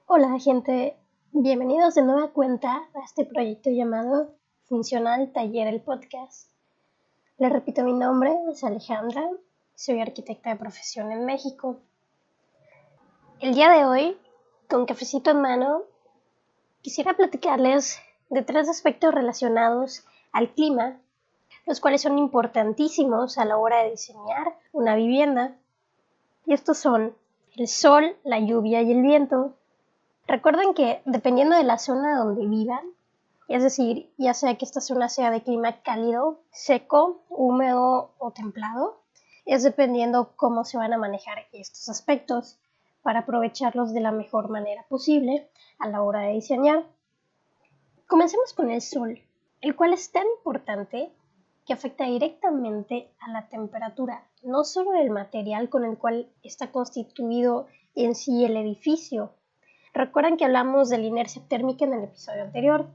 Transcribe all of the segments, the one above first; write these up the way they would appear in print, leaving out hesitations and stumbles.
Hola gente, bienvenidos de nueva cuenta a este proyecto llamado Funcional Taller el Podcast. Les repito, mi nombre es Alejandra, soy arquitecta de profesión en México. El día de hoy, con cafecito en mano, quisiera platicarles de 3 aspectos relacionados al clima, los cuales son importantísimos a la hora de diseñar una vivienda. Y estos son el sol, la lluvia y el viento. Recuerden que dependiendo de la zona donde vivan, es decir, ya sea que esta zona sea de clima cálido, seco, húmedo o templado, es dependiendo cómo se van a manejar estos aspectos para aprovecharlos de la mejor manera posible a la hora de diseñar. Comencemos con el sol, el cual es tan importante que afecta directamente a la temperatura, no solo del material con el cual está constituido en sí el edificio. Recuerden que hablamos de la inercia térmica en el episodio anterior.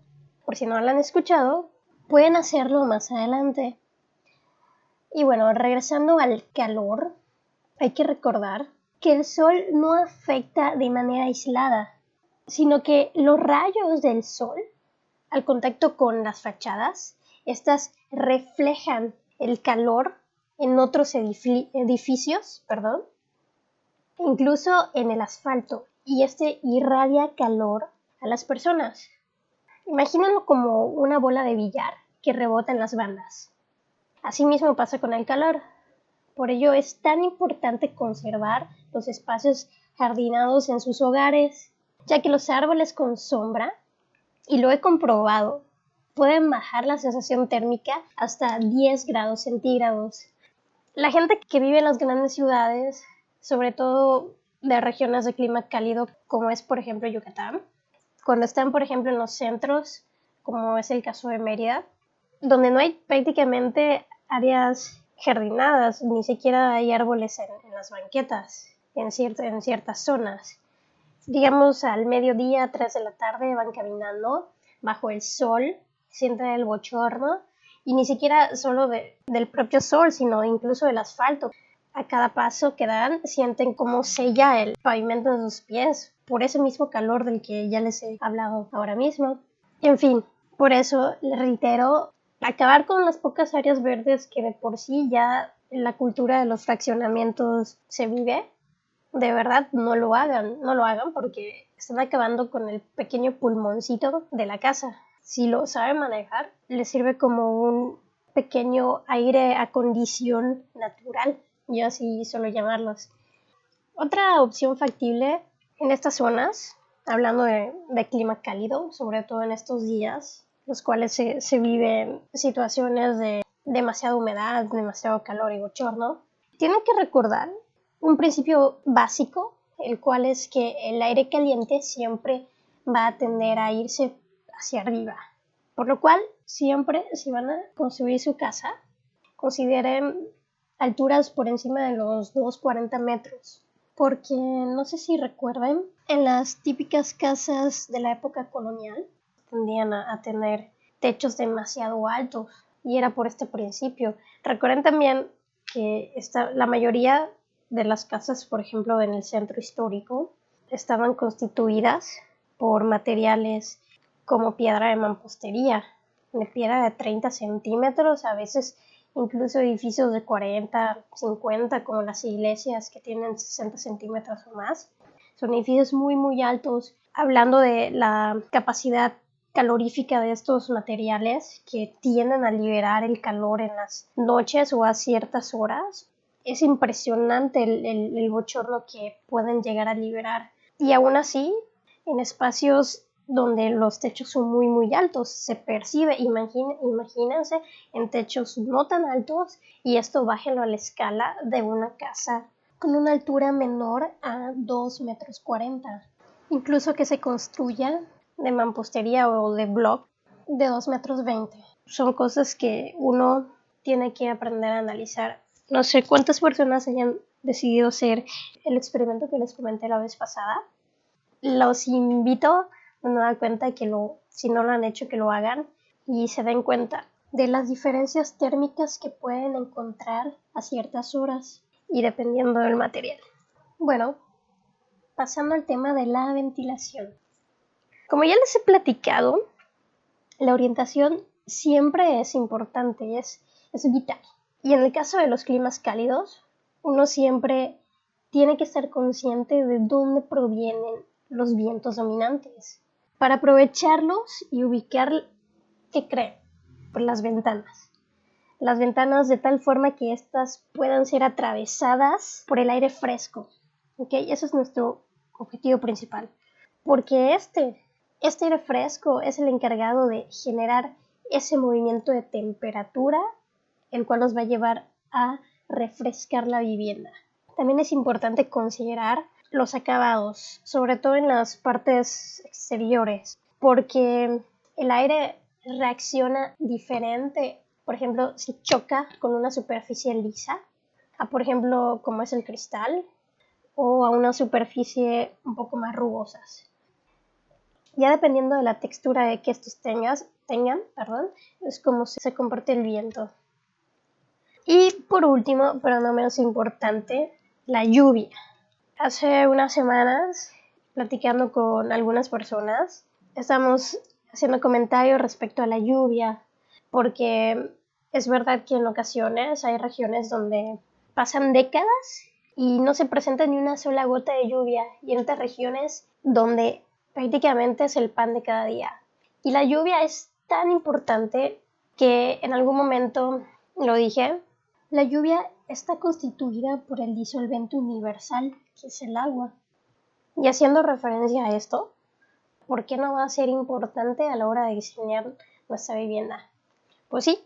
Por si no lo han escuchado, pueden hacerlo más adelante. Y bueno, regresando al calor, hay que recordar que el sol no afecta de manera aislada, sino que los rayos del sol, al contacto con las fachadas, estas reflejan el calor en otros edificios, incluso en el asfalto, y este irradia calor a las personas. Imagínenlo como una bola de billar que rebota en las bandas. Asimismo pasa con el calor. Por ello es tan importante conservar los espacios jardinados en sus hogares, ya que los árboles con sombra, y lo he comprobado, pueden bajar la sensación térmica hasta 10 grados centígrados. La gente que vive en las grandes ciudades, sobre todo de regiones de clima cálido, como es por ejemplo Yucatán, cuando están por ejemplo en los centros, como es el caso de Mérida, donde no hay prácticamente áreas jardinadas, ni siquiera hay árboles en las banquetas, en ciertas zonas. Digamos al mediodía, 3 de la tarde, van caminando bajo el sol, sienten el bochorno, y ni siquiera solo del propio sol, sino incluso del asfalto. A cada paso que dan, sienten cómo sella el pavimento de sus pies, por ese mismo calor del que ya les he hablado ahora mismo. En fin, por eso les reitero, acabar con las pocas áreas verdes que de por sí ya en la cultura de los fraccionamientos se vive, de verdad no lo hagan porque están acabando con el pequeño pulmoncito de la casa. Si lo saben manejar, les sirve como un pequeño aire a condición natural, yo así suelo llamarlos. Otra opción factible en estas zonas, hablando de clima cálido, sobre todo en estos días, los cuales se viven situaciones de demasiada humedad, demasiado calor y bochorno, tienen que recordar un principio básico, el cual es que el aire caliente siempre va a tender a irse hacia arriba. Por lo cual, siempre si van a construir su casa, consideren alturas por encima de los 240 metros. Porque no sé si recuerden, en las típicas casas de la época colonial tendían a tener techos demasiado altos y era por este principio. Recuerden también que la mayoría de las casas, por ejemplo, en el centro histórico, estaban constituidas por materiales como piedra de mampostería, de piedra de 30 centímetros, a veces incluso edificios de 40, 50, como las iglesias que tienen 60 centímetros o más. Son edificios muy, muy altos. Hablando de la capacidad calorífica de estos materiales que tienden a liberar el calor en las noches o a ciertas horas, es impresionante el bochorno que pueden llegar a liberar. Y aún así, en espacios donde los techos son muy muy altos, se percibe, imagínense en techos no tan altos, y esto bájenlo a la escala de una casa con una altura menor a 2,40 metros, incluso que se construya de mampostería o de block de 2,20 metros. Son cosas que uno tiene que aprender a analizar. No sé cuántas personas hayan decidido hacer el experimento que les comenté la vez pasada. Los invito a dar cuenta que si no lo han hecho, que lo hagan y se den cuenta de las diferencias térmicas que pueden encontrar a ciertas horas y dependiendo del material. Bueno, pasando al tema de la ventilación. Como ya les he platicado, la orientación siempre es importante, es vital. Y en el caso de los climas cálidos, uno siempre tiene que estar consciente de dónde provienen los vientos dominantes para aprovecharlos y ubicar, ¿qué creen? Por las ventanas. Las ventanas de tal forma que éstas puedan ser atravesadas por el aire fresco. ¿Ok? Eso es nuestro objetivo principal. Porque este aire fresco es el encargado de generar ese movimiento de temperatura, el cual nos va a llevar a refrescar la vivienda. También es importante considerar los acabados, sobre todo en las partes exteriores, porque el aire reacciona diferente, por ejemplo, si choca con una superficie lisa, a por ejemplo como es el cristal, o a una superficie un poco más rugosas. Ya dependiendo de la textura de que estos tengan, es como se comporta el viento. Y por último, pero no menos importante, la lluvia. Hace unas semanas, platicando con algunas personas, estamos haciendo comentarios respecto a la lluvia, porque es verdad que en ocasiones hay regiones donde pasan décadas y no se presenta ni una sola gota de lluvia, y en otras regiones donde prácticamente es el pan de cada día. Y la lluvia es tan importante que en algún momento lo dije, la lluvia está constituida por el disolvente universal, que es el agua. Y haciendo referencia a esto, ¿por qué no va a ser importante a la hora de diseñar nuestra vivienda? Pues sí,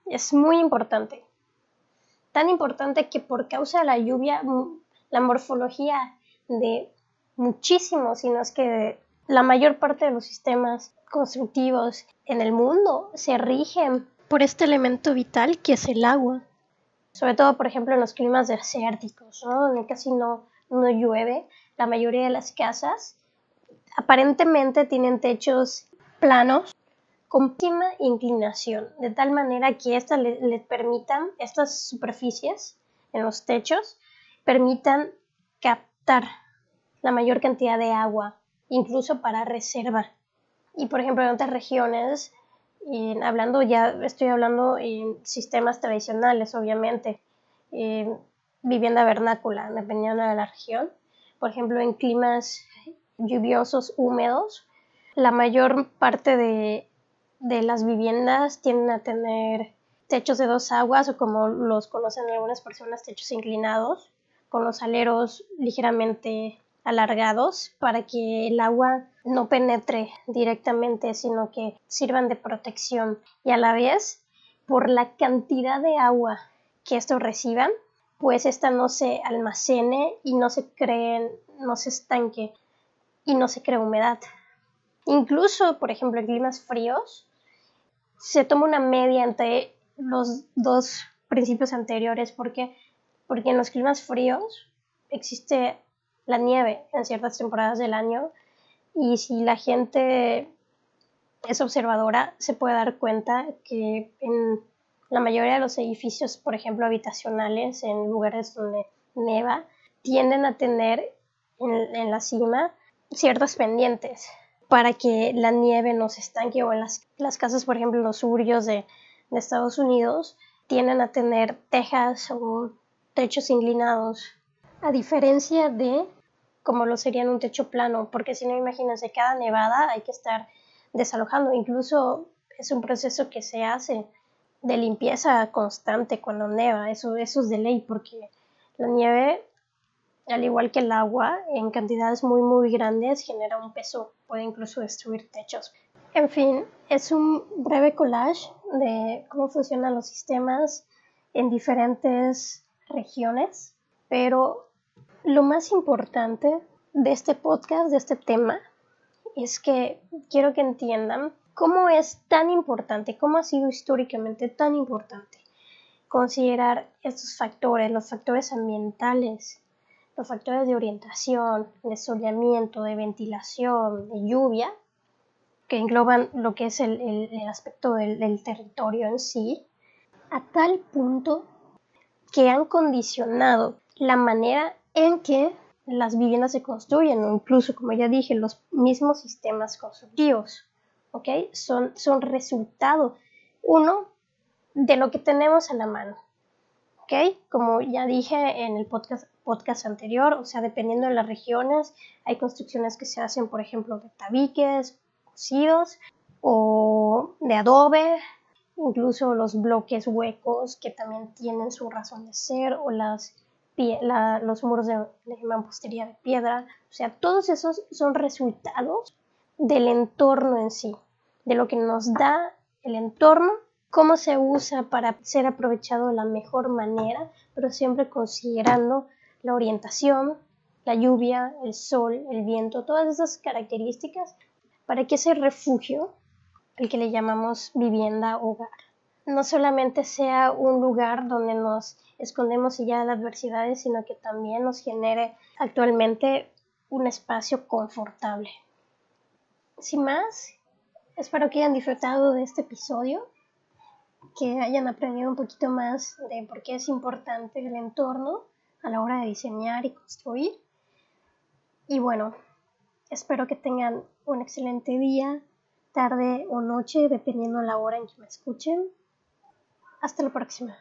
es muy importante. Tan importante que por causa de la lluvia, la morfología de muchísimos, si no es que la mayor parte de los sistemas constructivos en el mundo se rigen por este elemento vital que es el agua. Sobre todo, por ejemplo, en los climas desérticos, ¿no? Donde casi no llueve, la mayoría de las casas aparentemente tienen techos planos con poquísima inclinación, de tal manera que estas le permitan, estas superficies en los techos, permitan captar la mayor cantidad de agua, incluso para reserva. Y por ejemplo, en otras regiones, estoy hablando en sistemas tradicionales, obviamente, vivienda vernácula, dependiendo de la región. Por ejemplo, en climas lluviosos, húmedos, la mayor parte de las viviendas tienden a tener techos de dos aguas, o como los conocen algunas personas, techos inclinados, con los aleros ligeramente alargados para que el agua no penetre directamente, sino que sirvan de protección, y a la vez, por la cantidad de agua que estos reciban, pues esta no se almacene y no se estanque y no se cree humedad. Incluso, por ejemplo, en climas fríos, se toma una media entre los dos principios anteriores, porque en los climas fríos existe la nieve en ciertas temporadas del año, y si la gente es observadora se puede dar cuenta que en la mayoría de los edificios, por ejemplo habitacionales, en lugares donde neva, tienden a tener en la cima ciertas pendientes para que la nieve no se estanque, o en las casas, por ejemplo, los suburbios de Estados Unidos, tienden a tener tejas o techos inclinados, a diferencia de como lo sería en un techo plano, porque si no, imagínense, cada nevada hay que estar desalojando. Incluso es un proceso que se hace de limpieza constante cuando neva, eso es de ley, porque la nieve, al igual que el agua, en cantidades muy muy grandes genera un peso, puede incluso destruir techos. En fin, es un breve collage de cómo funcionan los sistemas en diferentes regiones, pero lo más importante de este podcast, de este tema, es que quiero que entiendan cómo es tan importante, cómo ha sido históricamente tan importante considerar estos factores, los factores ambientales, los factores de orientación, de soleamiento, de ventilación, de lluvia, que engloban lo que es el aspecto del territorio en sí, a tal punto que han condicionado la manera en que las viviendas se construyen, o incluso, como ya dije, los mismos sistemas constructivos, ¿ok? Son resultado, uno, de lo que tenemos a la mano, ¿ok? Como ya dije en el podcast anterior, o sea, dependiendo de las regiones, hay construcciones que se hacen, por ejemplo, de tabiques, cocidos, o de adobe, incluso los bloques huecos que también tienen su razón de ser, o los muros de mampostería de piedra. O sea, todos esos son resultados del entorno en sí, de lo que nos da el entorno, cómo se usa para ser aprovechado de la mejor manera, pero siempre considerando la orientación, la lluvia, el sol, el viento, todas esas características para que ese refugio, el que le llamamos vivienda o hogar, no solamente sea un lugar donde nos escondemos y ya de adversidades, sino que también nos genere actualmente un espacio confortable. Sin más, espero que hayan disfrutado de este episodio, que hayan aprendido un poquito más de por qué es importante el entorno a la hora de diseñar y construir. Y bueno, espero que tengan un excelente día, tarde o noche, dependiendo de la hora en que me escuchen. Hasta la próxima.